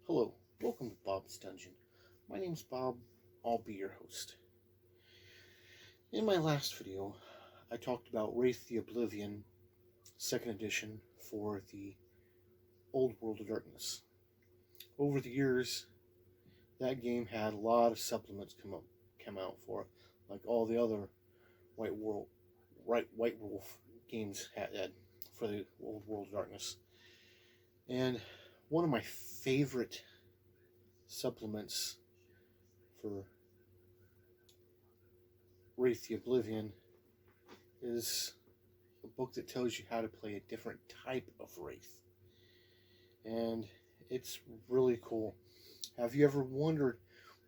Hello, welcome to Bob's Dungeon. My name's Bob, I'll be your host. In my last video, I talked about Wraith The Oblivion, 2nd edition for the Old World of Darkness. Over the years, that game had a lot of supplements come out for it, like all the other White Wolf games had for the Old World of Darkness. And one of my favorite supplements for Wraith The Oblivion is a book that tells you how to play a different type of Wraith. And it's really cool. Have you ever wondered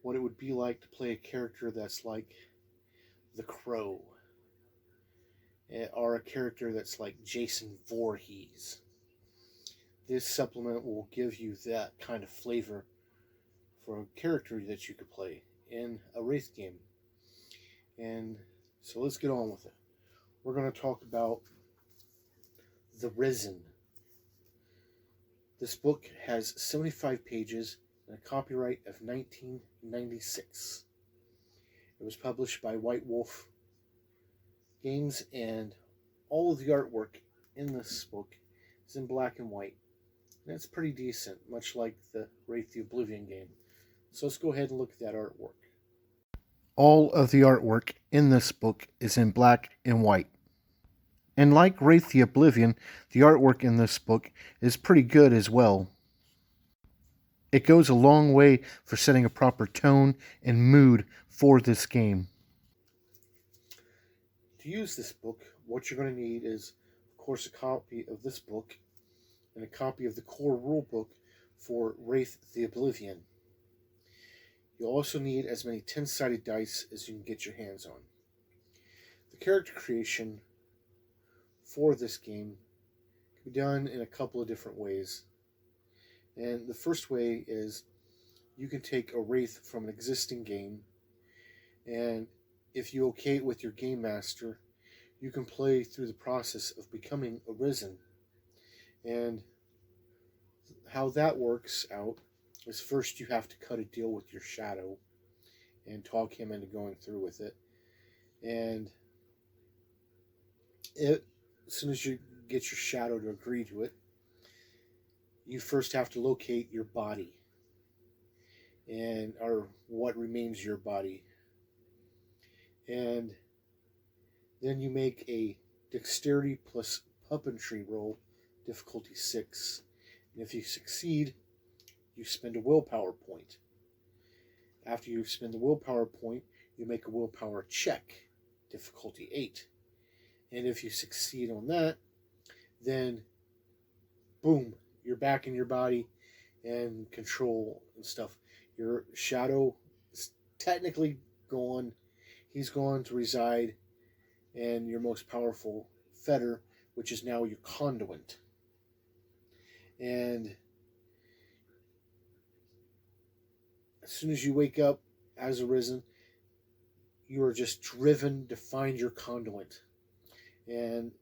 what it would be like to play a character that's like the Crow? Or a character that's like Jason Voorhees? This supplement will give you that kind of flavor for a character that you could play in a Wraith game. And so let's get on with it. We're going to talk about The Risen. This book has 75 pages and a copyright of 1996. It was published by White Wolf Games, and all of the artwork in this book is in black and white. And it's pretty decent, much like the Wraith The Oblivion game. So let's go ahead and look at that artwork. All of the artwork in this book is in black and white. And like Wraith The Oblivion, the artwork in this book is pretty good as well. It goes a long way for setting a proper tone and mood for this game. To use this book, what you're going to need is, of course, a copy of this book and a copy of the core rulebook for Wraith The Oblivion. You'll also need as many 10-sided dice as you can get your hands on. The character creation for this game can be done in a couple of different ways. And the first way is you can take a Wraith from an existing game, and if you okay it with your game master, you can play through the process of becoming a Risen. And how that works out is first you have to cut a deal with your shadow and talk him into going through with it. And as soon as you get your shadow to agree to it, you first have to locate your body, or what remains your body. And then you make a dexterity plus puppetry roll, difficulty 6. And if you succeed, you spend a willpower point. After you spend the willpower point, you make a willpower check, difficulty 8. And if you succeed on that, then boom, you're back in your body and control and stuff. Your shadow is technically gone. He's gone to reside in your most powerful fetter, which is now your conduit. And as soon as you wake up as a Risen, you are just driven to find your conduit. And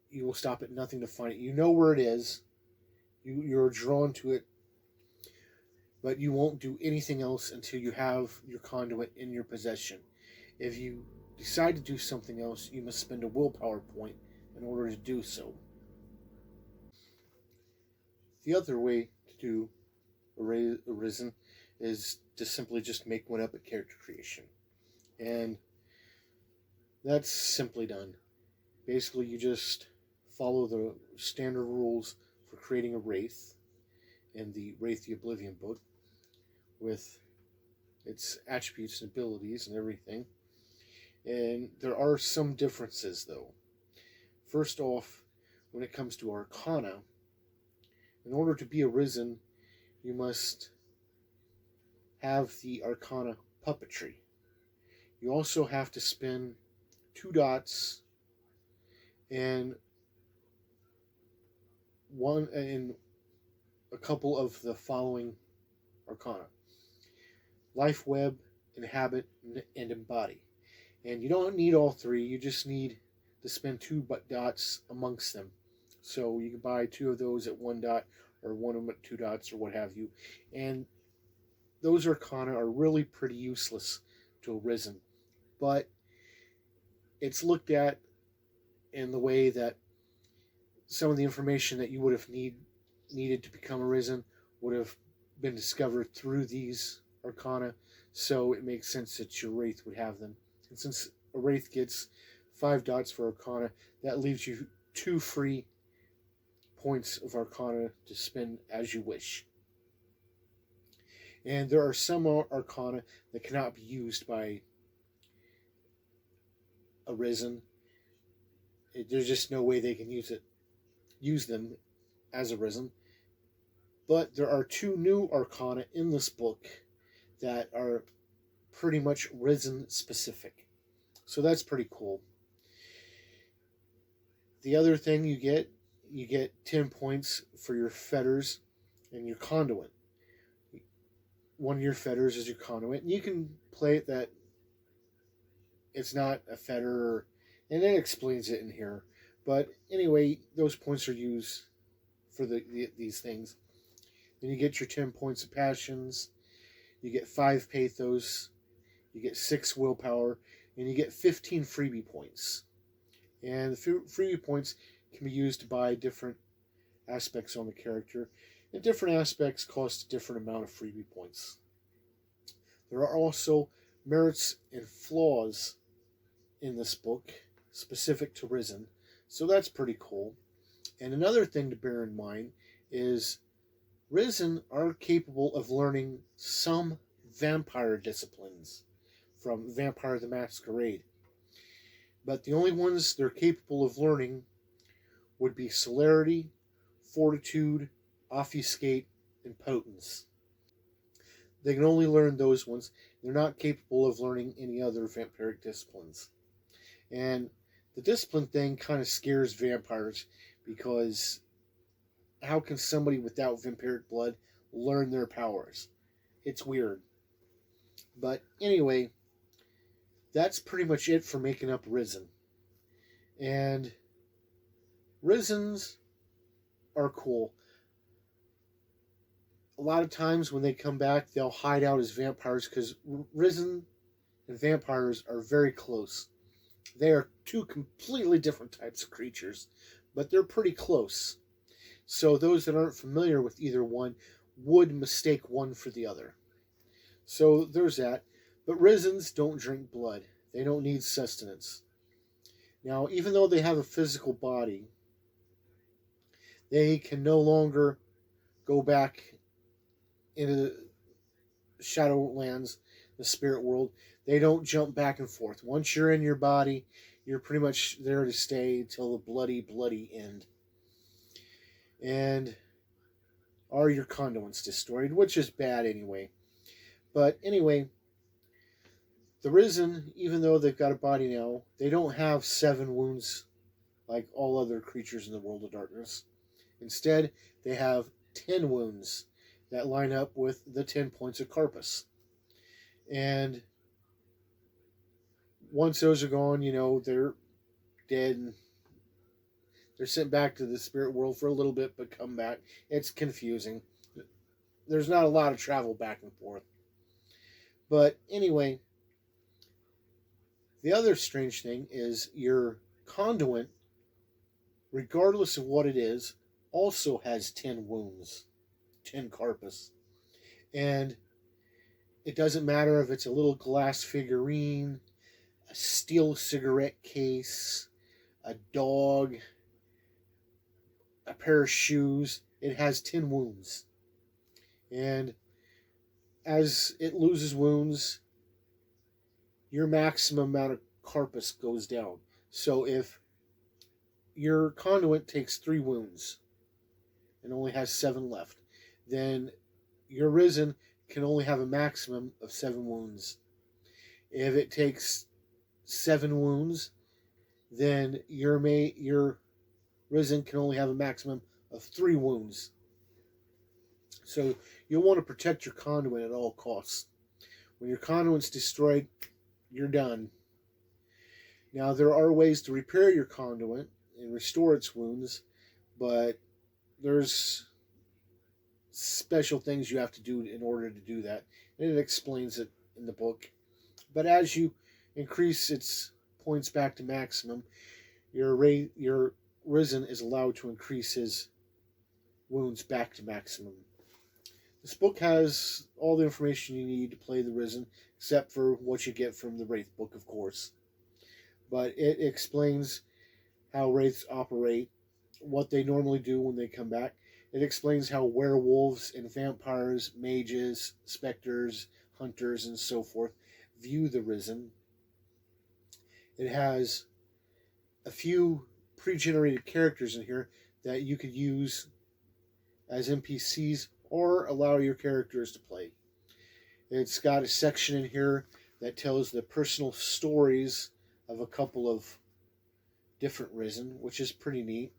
you will stop at nothing to find it. You know where it is. You're drawn to it. But you won't do anything else until you have your conduit in your possession. If you decide to do something else, you must spend a willpower point in order to do so. The other way to do a Risen is to simply just make one up at character creation. And that's simply done. Basically, you just follow the standard rules for creating a Wraith in the Wraith The Oblivion book with its attributes and abilities and everything. And there are some differences, though. First off, when it comes to Arcana, in order to be a Risen, you must have the Arcana puppetry. You also have to spend 2 dots and a couple of the following Arcana: Life, Web, Inhabit, and Embody. And you don't need all 3, you just need to spend 2 dots amongst them. So you can buy 2 of those at 1 dot, or one of them at 2 dots, or what have you. And those arcana are really pretty useless to a risen. But it's looked at in the way that some of the information that you would have needed to become a risen would have been discovered through these arcana, so it makes sense that your Wraith would have them. And since a Wraith gets 5 dots for arcana, that leaves you 2 free points of arcana to spend as you wish. And there are some arcana that cannot be used by a risen. There's just no way they can use them as a risen. But there are 2 new arcana in this book that are pretty much risen specific. So that's pretty cool. The other thing you get 10 points for your fetters and your conduit. One of your fetters is your conduit, and you can play it that it's not a fetter, and it explains it in here. But anyway, those points are used for these things. Then you get your 10 points of passions, you get 5 pathos, you get 6 willpower, and you get 15 freebie points. And the freebie points can be used to buy different aspects on the character, and different aspects cost a different amount of freebie points. There are also merits and flaws in this book specific to Risen, so that's pretty cool. And another thing to bear in mind is Risen are capable of learning some vampire disciplines from Vampire the Masquerade. But the only ones they're capable of learning would be Celerity, Fortitude, Obfuscate, and Potence. They can only learn those ones. They're not capable of learning any other vampiric disciplines. And the discipline thing kind of scares vampires, because how can somebody without vampiric blood learn their powers? It's weird. But anyway, that's pretty much it for making up Risen. And Risens are cool. A lot of times when they come back, they'll hide out as vampires, because Risen and vampires are very close. They are 2 completely different types of creatures, but they're pretty close. So those that aren't familiar with either one would mistake one for the other. So there's that. But Risens don't drink blood. They don't need sustenance. Now, even though they have a physical body, they can no longer go back into the Shadowlands, the spirit world. They don't jump back and forth. Once you're in your body, you're pretty much there to stay till the bloody, bloody end. And are your conduits destroyed, which is bad anyway. But anyway, the Risen, even though they've got a body now, they don't have 7 wounds like all other creatures in the World of Darkness. Instead, they have 10 wounds that line up with the 10 points of Carpus. And once those are gone, they're dead, and they're sent back to the spirit world for a little bit, but come back. It's confusing. There's not a lot of travel back and forth. But anyway, the other strange thing is your conduit, regardless of what it is, also has 10 wounds, 10 Carpus. And it doesn't matter if it's a little glass figurine, a steel cigarette case, a dog, a pair of shoes. It has 10 wounds. And as it loses wounds, your maximum amount of Carpus goes down. So if your conduit takes 3 wounds and only has 7 left, then your Risen can only have a maximum of 7 wounds. If it takes 7 wounds, then your Risen can only have a maximum of 3 wounds. So you'll want to protect your conduit at all costs. When your conduit's destroyed, you're done. Now, there are ways to repair your conduit and restore its wounds, but there's special things you have to do in order to do that. And it explains it in the book. But as you increase its points back to maximum, your Risen is allowed to increase his wounds back to maximum. This book has all the information you need to play the Risen, except for what you get from the Wraith book, of course. But it explains how Wraiths operate, what they normally do when they come back. It explains how werewolves and vampires, mages, specters, hunters, and so forth view the Risen. It has a few pre-generated characters in here that you could use as NPCs or allow your characters to play. It's got a section in here that tells the personal stories of a couple of different Risen, which is pretty neat.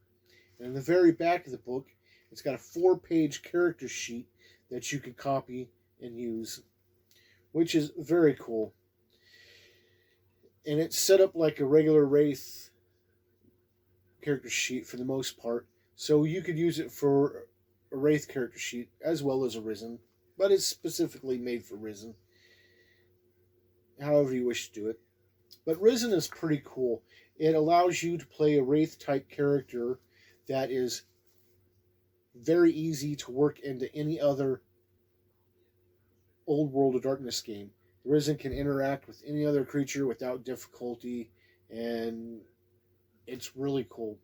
And in the very back of the book, it's got a 4-page character sheet that you can copy and use, which is very cool. And it's set up like a regular Wraith character sheet for the most part, so you could use it for a Wraith character sheet as well as a Risen, but it's specifically made for Risen, however you wish to do it. But Risen is pretty cool. It allows you to play a Wraith type character that is very easy to work into any other old World of Darkness game. The Risen can interact with any other creature without difficulty, and it's really cool.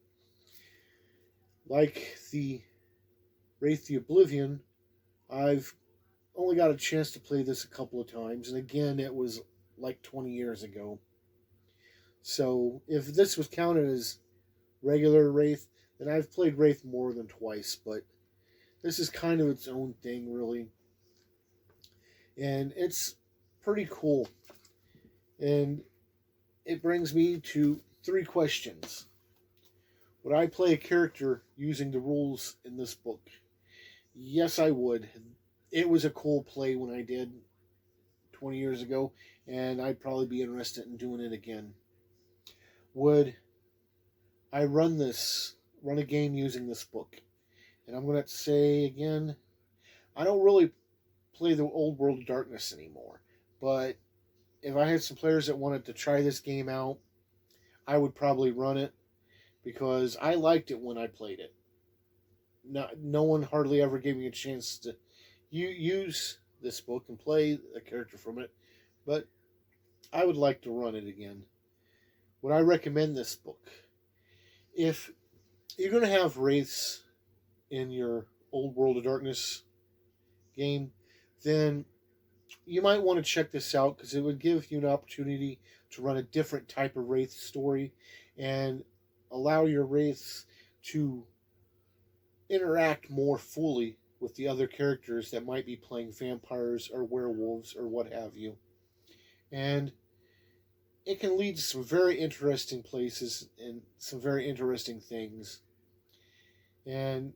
Like the Wraith The Oblivion, I've only got a chance to play this a couple of times, and again, it was like 20 years ago. So if this was counted as regular Wraith, then I've played Wraith more than twice, but this is kind of its own thing, really. And it's pretty cool. And it brings me to 3 questions. Would I play a character using the rules in this book? Yes, I would. It was a cool play when I did 20 years ago, and I'd probably be interested in doing it again. Would I run a game using this book? And I'm going to say again, I don't really play the old World of Darkness anymore, but if I had some players that wanted to try this game out, I would probably run it, because I liked it when I played it. No one hardly ever gave me a chance to use this book and play a character from it, but I would like to run it again. Would I recommend this book? If you're going to have Wraiths in your old World of Darkness game, then you might want to check this out, because it would give you an opportunity to run a different type of Wraith story and allow your Wraiths to interact more fully with the other characters that might be playing vampires or werewolves or what have you. And it can lead to some very interesting places and some very interesting things. And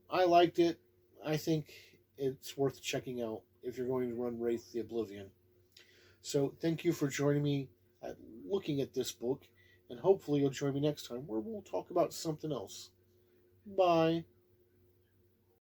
I liked it. I think it's worth checking out if you're going to run Wraith The Oblivion. So thank you for joining me at looking at this book, and hopefully you'll join me next time where we'll talk about something else. Bye.